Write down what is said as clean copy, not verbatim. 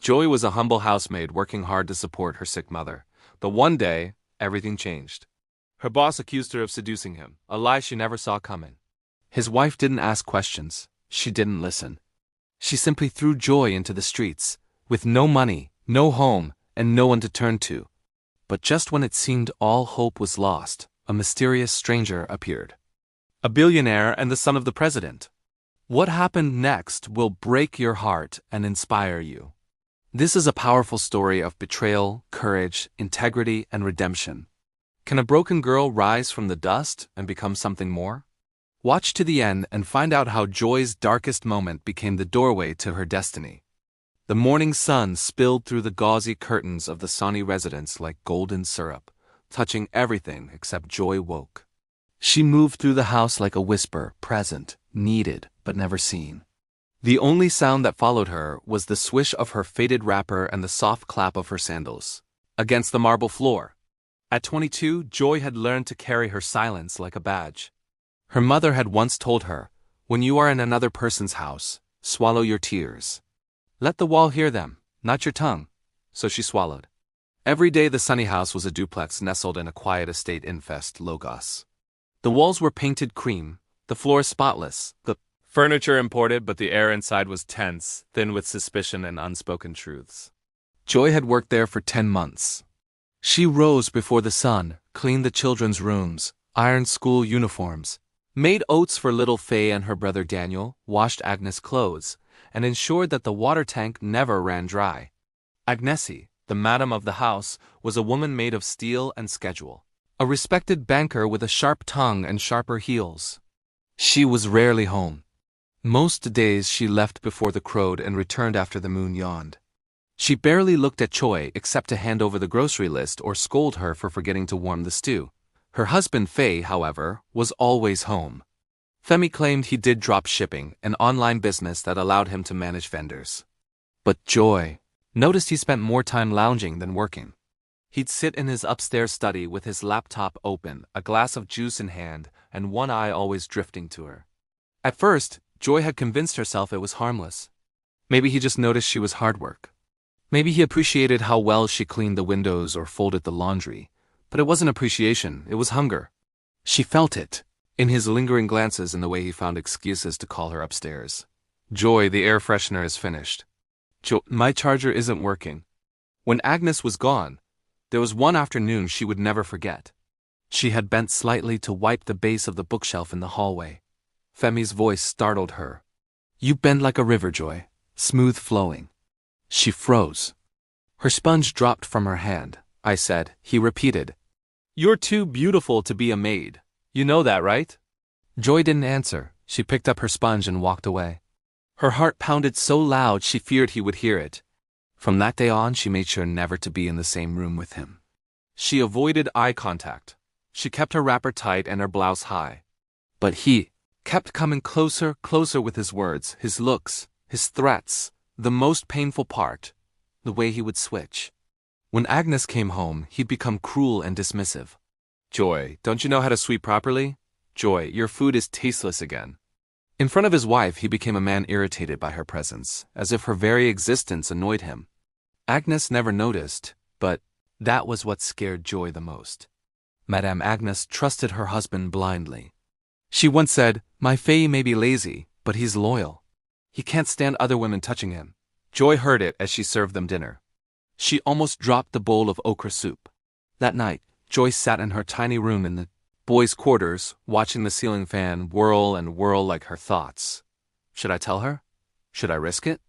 Joy was a humble housemaid working hard to support her sick mother. But one day, everything changed. Her boss accused her of seducing him, a lie she never saw coming. His wife didn't ask questions. She didn't listen. She simply threw Joy into the streets, with no money, no home, and no one to turn to. But just when it seemed all hope was lost, a mysterious stranger appeared. A billionaire and the son of the president. What happened next will break your heart and inspire you. This is a powerful story of betrayal, courage, integrity, and redemption. Can a broken girl rise from the dust and become something more? Watch to the end and find out how Joy's darkest moment became the doorway to her destiny. The morning sun spilled through the gauzy curtains of the Sani residence like golden syrup, touching everything except Joy woke. She moved through the house like a whisper, present, needed, but never seen. The only sound that followed her was the swish of her faded wrapper and the soft clap of her sandals against the marble floor. At 22, Joy had learned to carry her silence like a badge. Her mother had once told her, "When you are in another person's house, swallow your tears. Let the wall hear them, not your tongue." So she swallowed. Every day the Sunny house was a duplex nestled in a quiet estate in Fest, Logos. The walls were painted cream, the floor spotless, the furniture imported, but the air inside was tense, thin with suspicion and unspoken truths. Joy had worked there for 10 months. She rose before the sun, cleaned the children's rooms, ironed school uniforms, made oats for little Faye and her brother Daniel, washed Agnes' clothes, and ensured that the water tank never ran dry. Agnesi, the madam of the house, was a woman made of steel and schedule. A respected banker with a sharp tongue and sharper heels. She was rarely home. Most days she left before the crowed and returned after the moon yawned. She barely looked at Choi except to hand over the grocery list or scold her for forgetting to warm the stew. Her husband Faye, however, was always home. Femi claimed he did drop shipping, an online business that allowed him to manage vendors. But Joy noticed he spent more time lounging than working. He'd sit in his upstairs study with his laptop open, a glass of juice in hand, and one eye always drifting to her. At first, Joy had convinced herself it was harmless. Maybe he just noticed she was hard work. Maybe he appreciated how well she cleaned the windows or folded the laundry. But it wasn't appreciation, it was hunger. She felt it, in his lingering glances and the way he found excuses to call her upstairs. "Joy, the air freshener is finished." My charger isn't working." When Agnes was gone, there was one afternoon she would never forget. She had bent slightly to wipe the base of the bookshelf in the hallway. Femi's voice startled her. "You bend like a river, Joy, smooth flowing." She froze. Her sponge dropped from her hand. I said. He repeated, "You're too beautiful to be a maid. You know that, right?" Joy didn't answer. She picked up her sponge and walked away. Her heart pounded so loud she feared he would hear it. From that day on, she made sure never to be in the same room with him. She avoided eye contact. She kept her wrapper tight and her blouse high. But he kept coming closer, closer with his words, his looks, his threats, the most painful part, the way he would switch. When Agnes came home, he'd become cruel and dismissive. "Joy, don't you know how to sweep properly? Joy, your food is tasteless again." In front of his wife, he became a man irritated by her presence, as if her very existence annoyed him. Agnes never noticed, but that was what scared Joy the most. Madame Agnes trusted her husband blindly. She once said, "My Faye may be lazy, but he's loyal. He can't stand other women touching him." Joy heard it as she served them dinner. She almost dropped the bowl of okra soup. That night, Joy sat in her tiny room in the boys' quarters, watching the ceiling fan whirl and whirl like her thoughts. Should I tell her? Should I risk it?